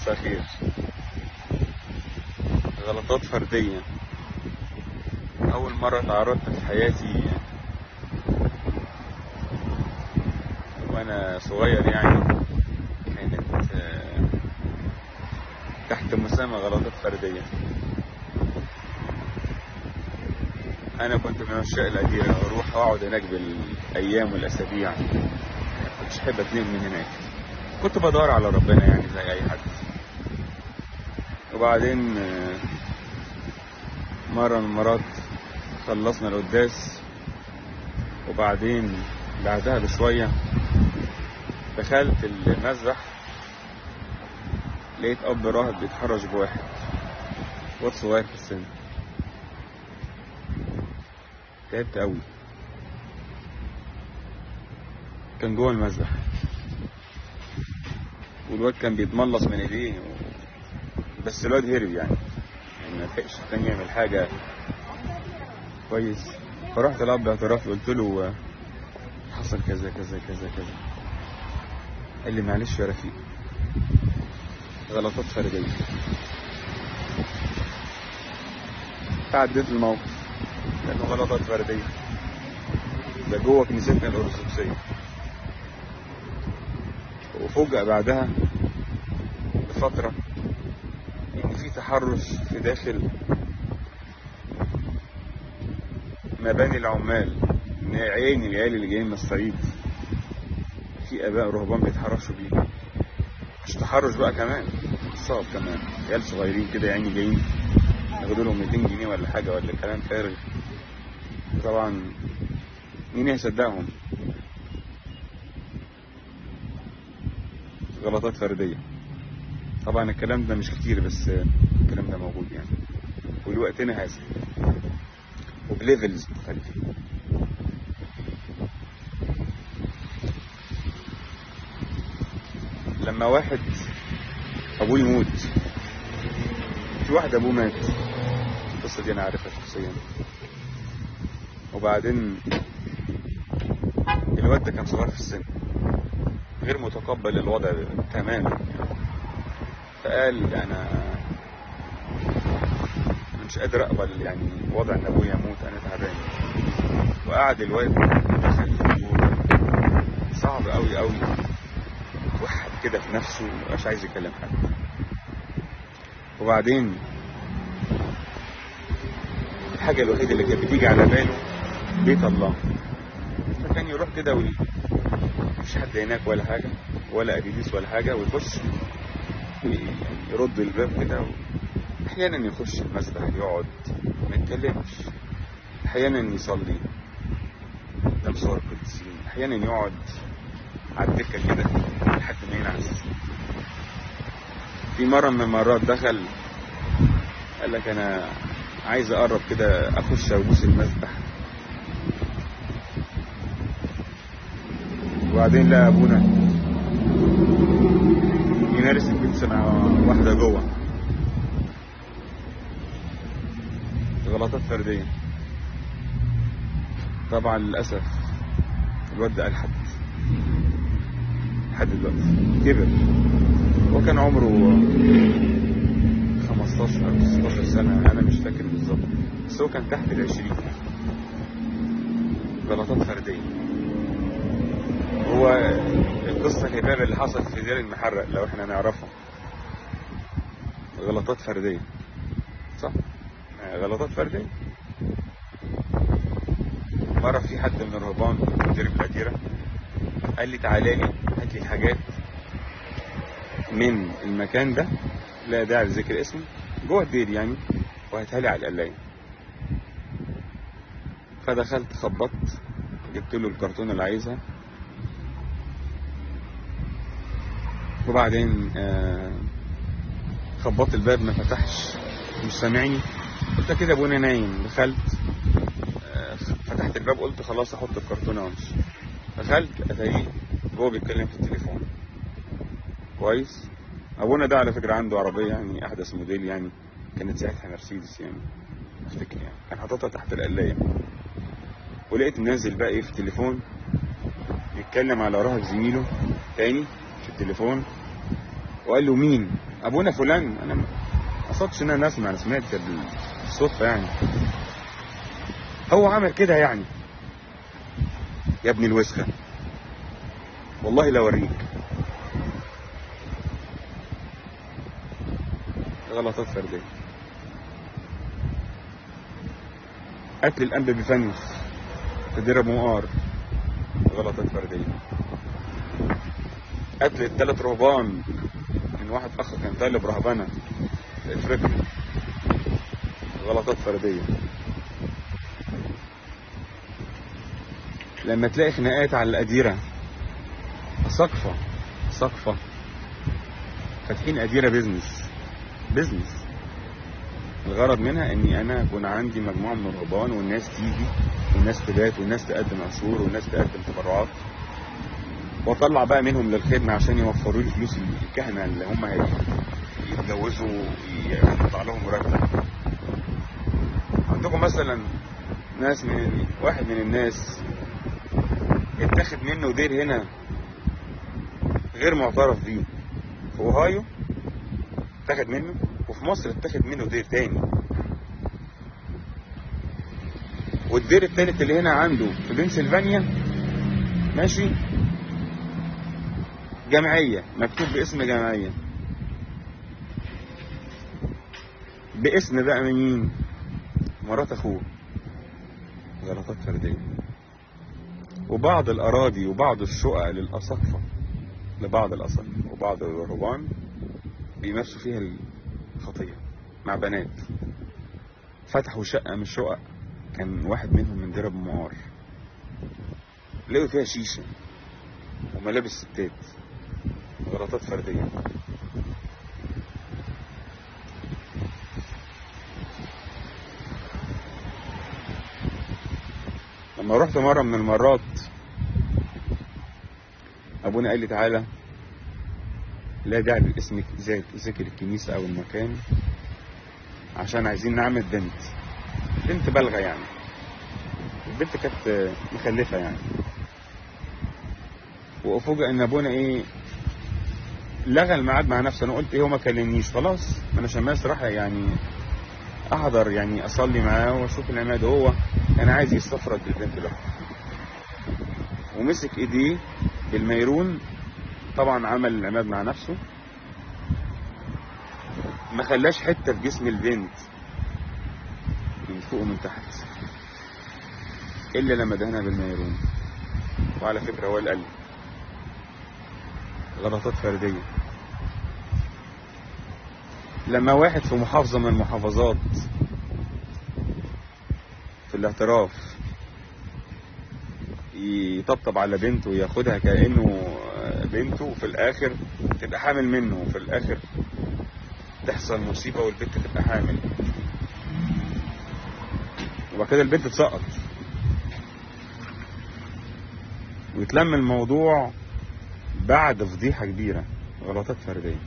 مساء خير. غلطات فردية. أول مرة تعرضت في حياتي وأنا صغير يعني كانت تحت مسمى غلطات فردية. أنا كنت من عشاق الأديرة، أروح وأقعد هناك بالأيام والأسابيع، مكنتش أحب أتنقل من هناك، كنت بدور على ربنا يعني زي أي حد. وبعدين مرة من المرات خلصنا القداس، وبعدين بعدها بشوية دخلت المسبح، لقيت أب راهب بيتحرش بواحد واد صغير في السن. تعبت أوي، كان جوه المسبح والواد كان بيتملص من ايديه بس الواد هرب يعني ما لحقش التاني يعمل حاجة كويس. فرحت الأب اعتراف، قلت له حصل كذا كذا كذا كذا. قال لي معلش يا رفيق، غلطات فردية. تعديت الموقف لأنه غلطات فردية، ده جوه كنيستنا الأرثوذكسية. وفوجئ بعدها بفترة إن في تحرش في داخل مباني العمال، من العيال اللي جايين من الصعيد، في آباء رهبان بيتحرشوا بيه. مش تحرش بقى، كمان صعب، كمان عيال صغيرين كده يعني جايين ياخدوا لهم 200 جنيه ولا حاجة ولا كلام فارغ. طبعا مين هيصدقهم؟ غلطات فردية. طبعا الكلام ده مش كتير بس الكلام ده موجود يعني، ولوقتنا هذا وبليفلز مختلفة. لما واحد أبوه يموت، في واحد أبوه مات، القصة دي أنا عارفها شخصيا. وبعدين الواد ده كان صغير في السن، غير متقبل الوضع تماما، فقال أنا مش قادر أقبل يعني وضع إن أبويا يموت، أنا تعبان. وقعد الواد دخل في الجوع، صعب قوي قوي، وحد كده في نفسه، مش عايز يكلم حد. وبعدين الحاجة الوحيدة اللي كانت بتيجي على باله بيت الله، فكان يروح كده مفيش حد هناك ولا حاجة ولا قديس ولا حاجة، ويخش يرد الباب كده. أحيانا يخش المسبح يقعد ما يتكلمش، أحيانا يصلي قدام صور القديسين، أحيانا يقعد على الدكة كده لحد ما ينعس. في مرة من المرات دخل قال لك أنا عايز أقرب كده أخش أبوس المسبح. وبعدين لقى أبونا يمارس الجنس مع واحدة جوه. غلطات فردية. طبعا للأسف الواد ده ألحد لحد دلوقتي، كبر وكان عمره 15 أو 16 سنة، أنا مش فاكر بالظبط، بس هو كان تحت 20. غلطات فردية. هو القصة الهباب اللي حصلت في دير المحرق لو احنا نعرفها، غلطات فردية، صح؟ غلطات فردية. مرة في حد من الرهبان مدير الأديرة قال لي تعالى لي هات لي الحاجات من المكان ده، لا داعي لذكر اسمه، جوه الدير يعني، وهاتها لي على القلاية. فدخلت خبطت، جبت له الكرتون اللي عايزها، وبعدين خبطت الباب ما فتحش، مش سامعني. قلت كده ابونا نايم. دخلت فتحت الباب، قلت خلاص احط الكرتونه وامشي. دخلت اتاريه جوه بيتكلم في التليفون. كويس. ابونا ده على فكره عنده عربيه يعني احدث موديل يعني، كانت ساعتها مرسيدس يعني افتكر يعني، كان حاططها تحت القلايه. ولقيت نازل بقى ايه في التليفون بيتكلم على راهب زميله تاني في التليفون، وقال له مين؟ ابونا فلان، انا ما قصدتش ان انا اسمع، انا سمعت بالصدفه يعني. هو عمل كده يعني. يا ابن الوسخه، والله لا اوريك. غلطات فرديه. قتل الانبا بيفانيوس في دير ابو مقار، غلطات فرديه. قتل الثلاث رهبان من واحد اخ كان طالب رهبنه في افريقيا، غلطات فرديه. لما تلاقي خناقات على الأديرة، سقفة فاتحين أديرة بيزنس، الغرض منها اني انا يكون عندي مجموعة من الرهبان، والناس تيجي والناس تبات والناس تقدم عشور والناس تقدم تبرعات، واطلع بقى منهم للخدمة عشان يوفروا لي فلوس الكهنة اللي هم يتجوزوا يطلع لهم مرتب. عندكم مثلا ناس واحد من الناس اتاخد منه دير هنا غير معترف بيه في اوهايو، اتاخد منه، وفي مصر اتاخد منه دير تاني، والدير التالت اللي هنا عنده في بنسلفانيا ماشي جمعية، مكتوب باسم جمعية، باسم بقى مين؟ مرات اخوه، غلطات فردية. وبعض الاراضي وبعض الشقق للاساقفة، لبعض الاساقفة وبعض الرهبان بيمارسوا فيها الخطية مع بنات. فتحوا شقة من الشقق، كان واحد منهم من دير ابو مقار، لقوا فيها شيشة وملابس ستات، غلطات فردية. لما رحت مرة من المرات ابونا قال لي تعالى، لا داعي لاسم ذكر الكنيسة او المكان، عشان عايزين نعمل بنت بالغة يعني، البنت كانت مخلفة يعني. وافوجئ ان ابونا لغى الميعاد مع نفسه. انا قلت هو ما كلمنيش، خلاص انا شماس راح يعني احضر يعني اصلي معاه واشوف العماد. هو كان عايز يستفرد بالبنت له، ومسك ايديه بالميرون، طبعا عمل العماد مع نفسه، ما خلاش حتة في جسم البنت من فوق ومن تحت الا لما دهنها بالميرون. وعلى فكرة هو اللي قال غلطات فردية. لما واحد في محافظة من المحافظات في الاعتراف يطبطب على بنته وياخدها كأنه بنته، وفي الاخر تبقى حامل منه، وفي الاخر تحصل مصيبة والبنت تبقى حامل، وبعد كده البنت تسقط ويتلم الموضوع بعد فضيحة كبيرة، غلطات فردية.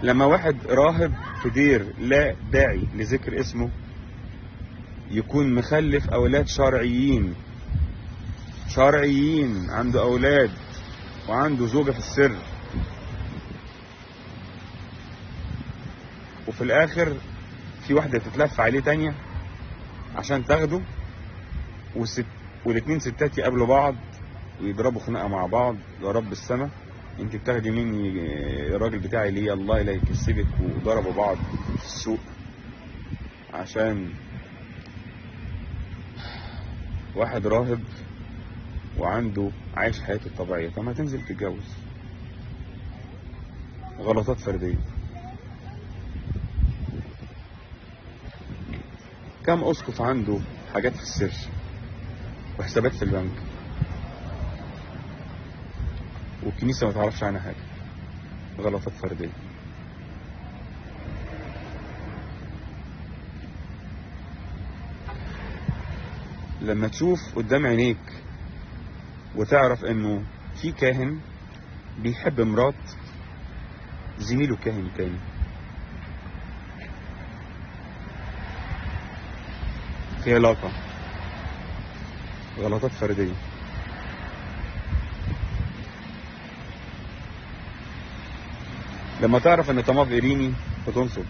لما واحد راهب في دير لا داعي لذكر اسمه يكون مخلف اولاد شرعيين، عنده اولاد وعنده زوجة في السر، وفي الاخر في واحدة تتلف عليه تانية عشان تاخده، والاتنين ستات يقابلوا بعض ويضربوا خناقة مع بعض. يا رب السما، انت بتاخدي مني الراجل بتاعي ليه؟ الله لا يكسبك. وضربوا بعض في السوق عشان واحد راهب وعنده عايش حياته الطبيعية، فما تنزل تتجوز. غلطات فردية. كم اسقف عنده حاجات في السر وحسابات في البنك والكنيسة ما تعرفش عنها حاجة، غلطات فردية. لما تشوف قدام عينيك وتعرف انه في كاهن بيحب مرات زميله كاهن تاني، في علاقة، غلطات فردية. لما تعرف ان طماف إيريني بتنصب،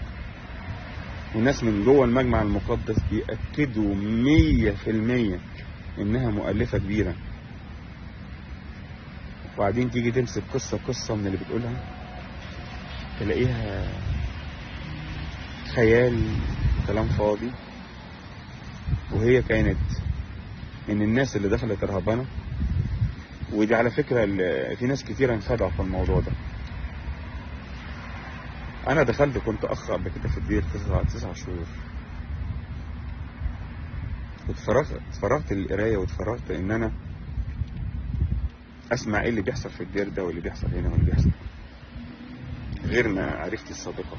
والناس من جوه المجمع المقدس بيأكدوا 100% انها مؤلفة كبيرة، وبعدين تيجي تمسك قصة من اللي بتقولها تلاقيها خيال كلام فاضي، وهي كانت من الناس اللي دخلت الرهبنة. ودي على فكرة في ناس كتير انخدعوا في الموضوع ده. انا دخلت كنت اخ قبل كده في الدير 9 شهور، اتفرغت للقراية، واتفرغت ان انا اسمع ايه اللي بيحصل في الدير ده واللي بيحصل هنا واللي بيحصل غير معرفتي السابقة.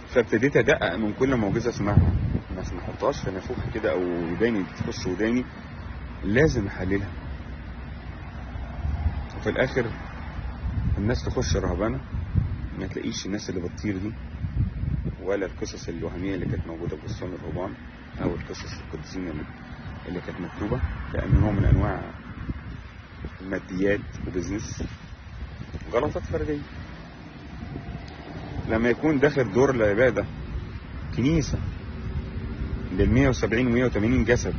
فابتديت ادقق من كل معجزة اسمعها، ما احطهاش في نافوخي كده او وداني تخش وداني، لازم احللها. وفي الاخر الناس تخش رهبنة ما تلاقيش الناس اللي بتطير دي، ولا القصص الوهمية اللي كانت موجودة في بستان الرهبان، او القصص القديسين اللي كانت مكتوبة، لأن نوع من انواع الماديات وبزنس، غلطات فردية. لما يكون داخل دور العبادة كنيسة لل 170 و 180 جسد،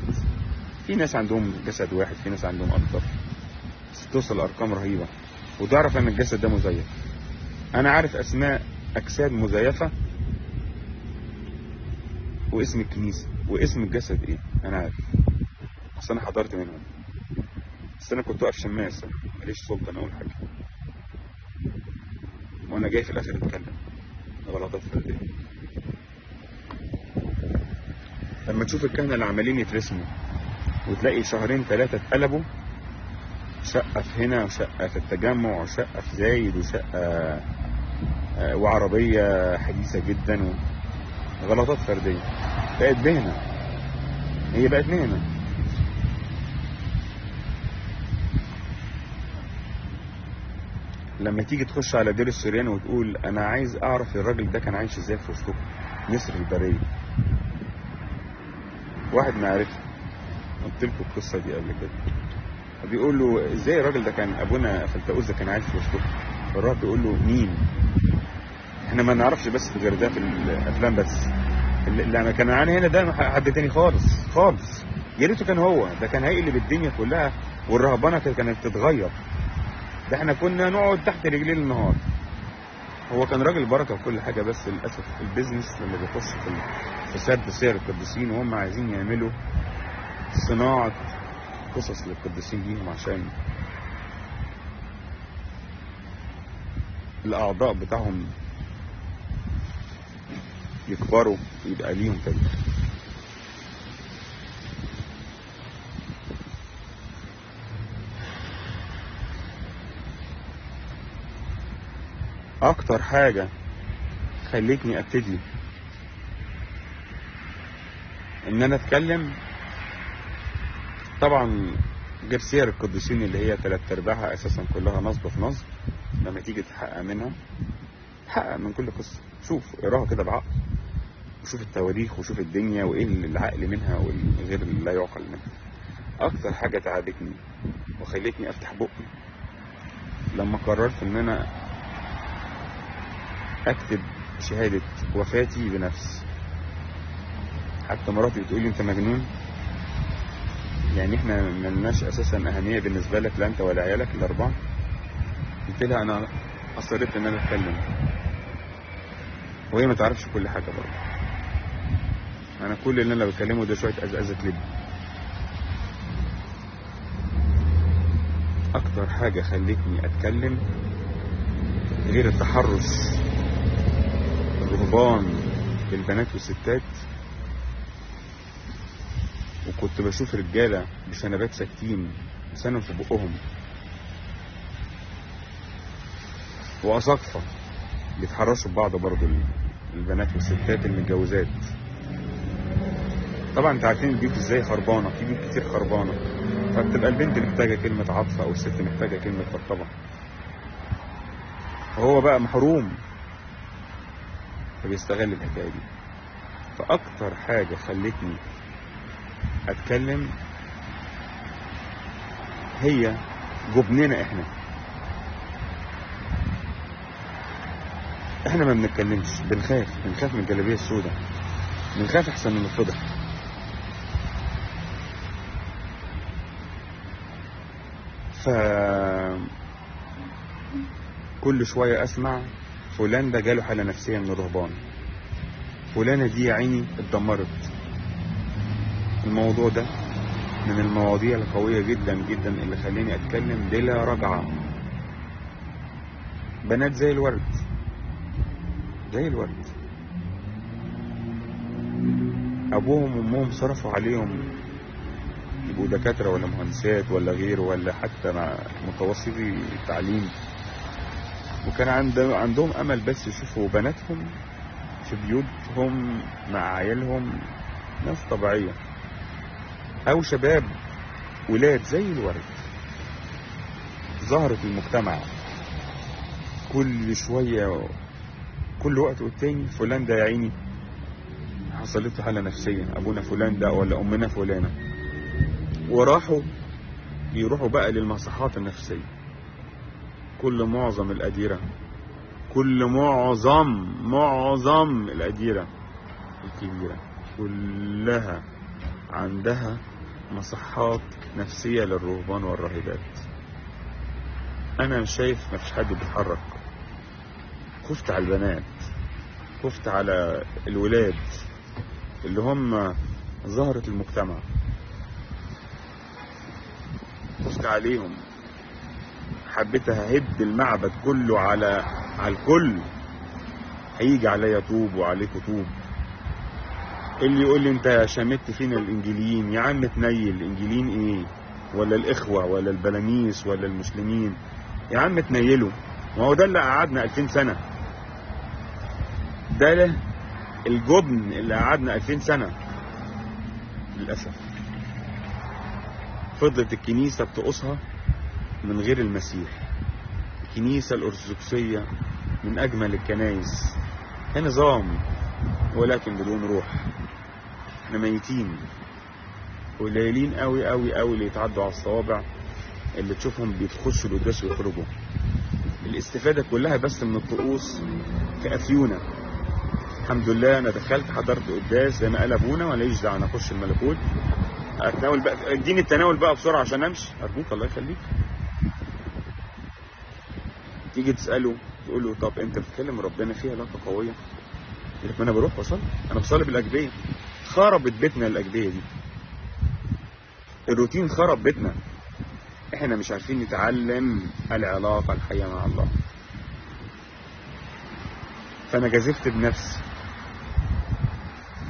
في ناس عندهم جسد واحد، في ناس عندهم أكتر، توصل لأرقام رهيبة، وتعرف أن الجسد ده مزيف. أنا عارف أسماء أجساد مزيفة واسم الكنيسة واسم الجسد إيه، أنا عارف، بس أنا حضرت منهم، بس أنا كنت واقف شماس، ماليش سلطة أنا أقول حاجة، وأنا جاي في الآخر أتكلم. غلطات فردية. لما تشوف الكهنة اللي عمالين يترسموا، وتلاقي شهرين 3 اتقلبوا، شقة في هنا وشقة في التجمع وشقة في زايد وشقة وعربية حديثة جدا، غلطات فردية. بقت مهنة، هي بقت مهنة. لما تيجي تخش على دير السوريان وتقول انا عايز اعرف الراجل ده كان عايش ازاي في وسطكم، نسر البرية، واحد معرفة، قلت لكم القصة دي قبل كده، بيقول له ازاي الراجل ده كان ابونا فلتقوس ده كان عايش في وسطكم، الراجل بيقول له مين؟ احنا ما نعرفش بس غير ده في الافلام بس، اللي كان معانا هنا ده حد تاني خالص. يا ريته كان هو ده، كان هيقلب الدنيا كلها، والرهبنه كانت تتغير. ده احنا كنا نقعد تحت رجليه النهار. هو كان راجل بركه في كل حاجه، بس للاسف البيزنس اللي بيخش في سرد سير القديسين، وهم عايزين يعملوا صناعه قصص للقديسين ليهم عشان الاعضاء بتاعهم يكبروا ويبقى ليهم تاريخ. اكتر حاجة خلتني ابتدي ان انا اتكلم، طبعا غير سير القديسين اللي هي 3/4 اساسا كلها نصب في نصب. لما تيجي تحقق منها، تحقق من كل قصة، شوف اقراها كده بعقل، وشوف التواريخ وشوف الدنيا وايه العقل منها والغير اللي لا يعقل منها. اكتر حاجة تعبتني وخلتني افتح بقي لما قررت ان انا اكتب شهادة وفاتي بنفسي. حتى مراتي بتقولي انت مجنون، يعني احنا ملناش اساسا اهمية بالنسبة لك، لا انت ولا عيالك ال4. قلت لها انا اصريت ان انا اتكلم، وهي ما تعرفش كل حاجة برضه. انا كل اللي انا بكلمه ده شوية ازازة لب. اكتر حاجة خلتني اتكلم غير التحرش الرهبان بالبنات والستات، وكنت بشوف رجالة بشنبات ساكتين لسانهم في بقهم، وأساقفة بيتحرشوا ببعض برضو، البنات والستات المتجوزات. طبعا انت عارفين البيوت ازاي خربانة، في بيوت كتير خربانة، فبتبقى البنت محتاجة كلمة عطف او الست محتاجة كلمة طبطبة، وهو بقى محروم فبيستغل الحكاية دي. فأكتر حاجة خلتني أتكلم هي جبننا احنا، احنا ما بنتكلمش، بنخاف من الجلابيه السوداء، بنخاف احسن من الفضح. ف كل شويه اسمع فلان ده جاله حاله نفسيه من الرهبان، فلانه دي يا عيني اتدمرت. الموضوع ده من المواضيع القويه جدا جدا اللي خلاني اتكلم بلا رجعه. بنات زي الورد، زي الورد، ابوهم وامهم صرفوا عليهم يبقوا دكاتره ولا مهندسات ولا غيره، ولا حتى مع متوسطي التعليم، وكان عندهم امل بس يشوفوا بناتهم في بيوتهم مع عيالهم ناس طبيعيه، او شباب ولاد زي الورد ظهرت المجتمع. كل شويه كل وقت والتاني فلان ده يا عيني حصلت له حاله نفسيه، ابونا فلان ده ولا امنا فلانه، وراحوا يروحوا بقى للمصحات النفسيه. معظم الاديره، معظم الاديره الكبيره كلها عندها مصحات نفسيه للرهبان والراهبات. انا شايف مفيش حد بيتحرك. خفت على البنات، خفت على الولاد اللي هم ظهرت المجتمع، خفت عليهم. حبيت اهد المعبد كله على الكل. هيجي عليا طوب وعليكوا طوب. اللي يقول لي انت شمت فينا الانجيليين، يا عم تنيل، الانجيليين ايه؟ ولا الاخوة ولا البلاميس ولا المسلمين؟ يا عم تنيلوا. ما هو ده اللي قعدنا 2000 سنة، ده الجبن اللي قعدنا 2000 سنة. للأسف فضلت الكنيسة بتقصها من غير المسيح. الكنيسة الأرثوذكسية من أجمل الكنائس، هي نظام ولكن بدون روح. احنا ميتين، قليلين قوي قوي قوي اللي يتعدوا على الصوابع اللي تشوفهم بيتخشوا القداس ويخرجوا. الاستفادة كلها بس من الطقوس كأفيونة. الحمد لله انا دخلت حضرت قداس زي ما قال ابونا، ماليش دعوه انا اخش الملكوت اتناول بقى. اديني التناول بقى بسرعه عشان امشي ارجوك الله يخليك. تيجي تساله تقول له طب انت بتكلم ربنا فيها علاقه قويه؟ يقول لك ما انا بروح بصلي، انا بصلي بالاجبيه. خربت بيتنا الاجبيه دي، الروتين خرب بيتنا. احنا مش عارفين نتعلم العلاقه الحيه مع الله. فانا جازفت بنفسي.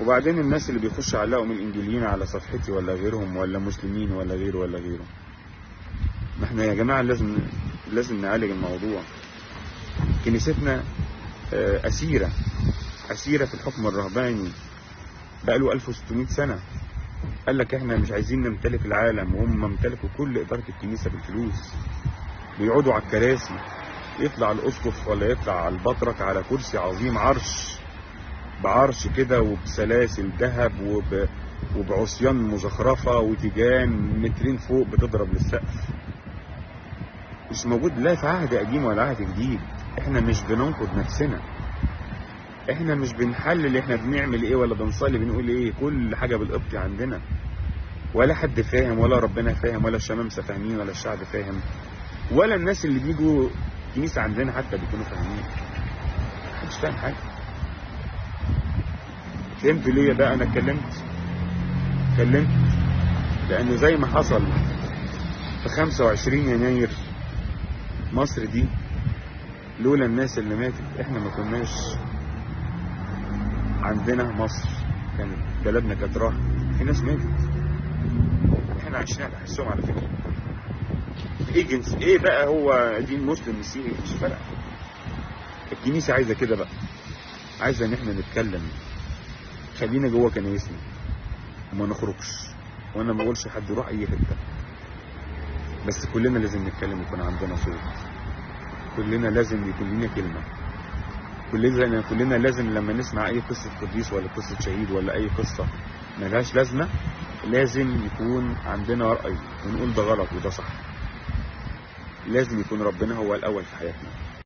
وبعدين الناس اللي بيخش علقوا من الانجيليين على صفحتي ولا غيرهم ولا مسلمين ولا غيره ولا غيره، ما احنا يا جماعه لازم نعالج الموضوع. كنيستنا اسيره في الحكم الرهباني بقاله 1600 سنه. قال لك احنا مش عايزين نمتلك العالم، وهم امتلكوا كل اداره الكنيسه بالفلوس. بيقعدوا على الكراسي، يطلع الاسقف ولا يطلع على البطرك على كرسي عظيم، بعرش كده وبسلاسل ذهب وبعصيان مزخرفة وتيجان مترين فوق بتضرب للسقف. مش موجود لا في عهد قديم ولا عهد جديد. احنا مش بننقد نفسنا، احنا مش بنحلل احنا بنعمل ايه ولا بنصلي بنقول ايه. كل حاجة بالقبط عندنا، ولا حد فاهم ولا ربنا فاهم ولا الشمامسة فاهمين ولا الشعب فاهم ولا الناس اللي بيجوا كنيسة عندنا حتى بيكونوا فاهمين. محدش فاهم حاجة. فهمت ليه بقى انا اتكلمت لانه زي ما حصل في 25 يناير مصر دي، لولا الناس اللي ماتت احنا ما كناش عندنا مصر، كانت بلدنا كانت راحت. في ناس ماتت احنا عشنا بحسهم على فكره. ايه جنس ايه بقى، هو دين مسلم مسيحي مش فارقه. الكنيسه عايزه كده بقى، عايزه ان احنا نتكلم. خلينا جوه كنايسنا وما نخرجش. وانا ما بقولش حد يروح اي حته، بس كلنا لازم نتكلم، يكون عندنا صوت. كلنا لازم يكون لنا كلمه. كلنا لازم لما نسمع اي قصه قديس ولا قصه شهيد ولا اي قصه ملهاش لازمه، لازم يكون عندنا رأي ونقول ده غلط وده صح. لازم يكون ربنا هو الاول في حياتنا.